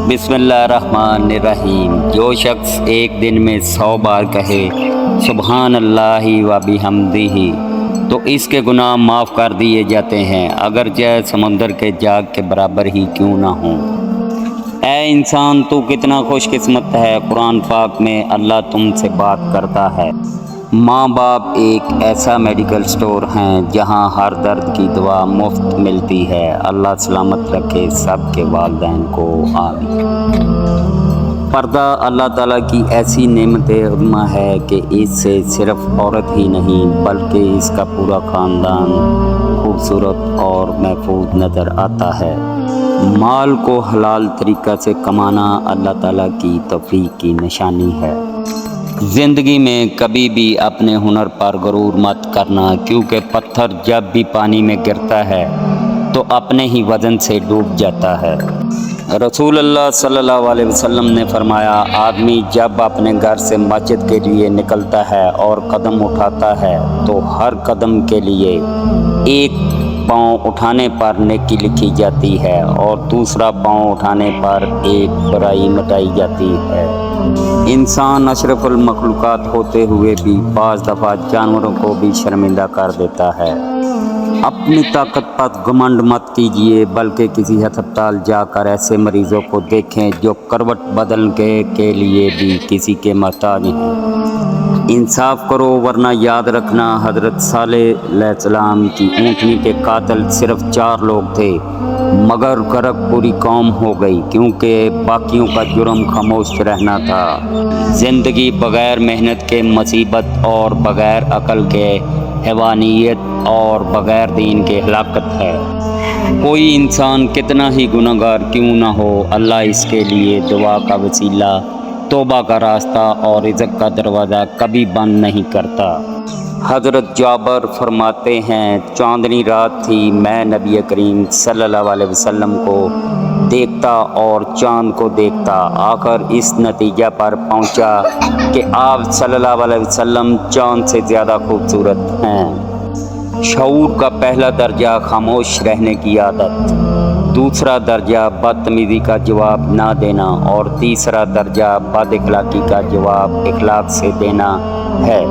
बिस्मिल्लाहिर्रहमानिर्रहीम। जो शख्स एक दिन में 100 बार कहे सुबहान अल्लाह व बिहम्दिही तो इसके गुनाह माफ़ कर दिए जाते हैं, अगरचे समुंदर के जाग के बराबर ही क्यों ना हों। ऐ इंसान, तू कितना खुशकिस्मत है, कुरान पाक में अल्लाह तुमसे बात करता है। माँ बाप एक ऐसा मेडिकल स्टोर हैं जहाँ हर दर्द की दवा मुफ्त मिलती है। अल्लाह सलामत रखे सब के वालिदैन को, आमीन। पर्दा अल्लाह ताला की ऐसी नेमत उज़्मा है कि इससे सिर्फ औरत ही नहीं बल्कि इसका पूरा ख़ानदान खूबसूरत और महफूज नज़र आता है। माल को हलाल तरीक़ा से कमाना अल्लाह ताला की तौफ़ीक़ की निशानी है। ज़िंदगी में कभी भी अपने हुनर पर गरूर मत करना, क्योंकि पत्थर जब भी पानी में गिरता है तो अपने ही वज़न से डूब जाता है। रसूल अल्लाह सल्लल्लाहु अलैहि वसल्लम ने फरमाया, आदमी जब अपने घर से मस्जिद के लिए निकलता है और कदम उठाता है तो हर कदम के लिए एक पाँव उठाने पर नेकी लिखी जाती है और दूसरा पाँव उठाने पर एक बुराई मिटाई जाती है। इंसान अशरफुल मखलूक़ात होते हुए भी बाज़ दफ़ा जानवरों को भी शर्मिंदा कर देता है। अपनी ताकत पर घमंड मत कीजिए, बल्कि किसी अस्पताल जाकर ऐसे मरीज़ों को देखें जो करवट बदलने के लिए भी किसी के मोहताज हैं। इंसाफ करो, वरना याद रखना हज़रत सालेह अलैहिस्सलाम की ऊँटनी के कातिल सिर्फ 4 लोग थे, मगर गर्क पूरी कौम हो गई, क्योंकि बाकियों का जुर्म खामोश रहना था। ज़िंदगी बग़ैर मेहनत के मुसीबत और बग़ैर अकल के हैवानियत और बग़ैर दीन के हलाकत है। कोई इंसान कितना ही गुनहगार क्यों ना हो, अल्लाह इसके लिए दुआ का वसीला, तौबा का रास्ता और रिज़्क़ का दरवाज़ा कभी बंद नहीं करता। हज़रत जाबर फरमाते हैं, चांदनी रात थी, मैं नबी करीम सल्लल्लाहु अलैहि वसल्लम को देखता और चाँद को देखता, आकर इस नतीजा पर पहुंचा कि आप सल्लल्लाहु अलैहि वसल्लम चाँद से ज़्यादा खूबसूरत हैं। शऊर का पहला दर्जा खामोश रहने की आदत, दूसरा दर्जा बदतमीज़ी का जवाब ना देना और तीसरा दर्जा बद इखलाकी का जवाब इखलाक से देना है।